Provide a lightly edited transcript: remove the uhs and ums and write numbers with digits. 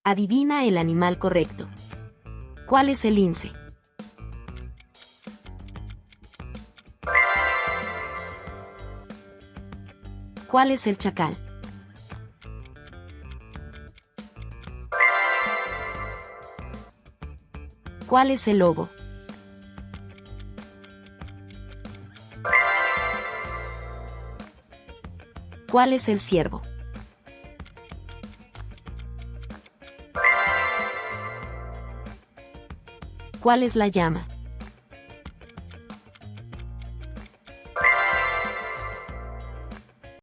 Adivina el animal correcto. ¿Cuál es el lince? ¿Cuál es el chacal? ¿Cuál es el lobo? ¿Cuál es el ciervo? ¿Cuál es la llama?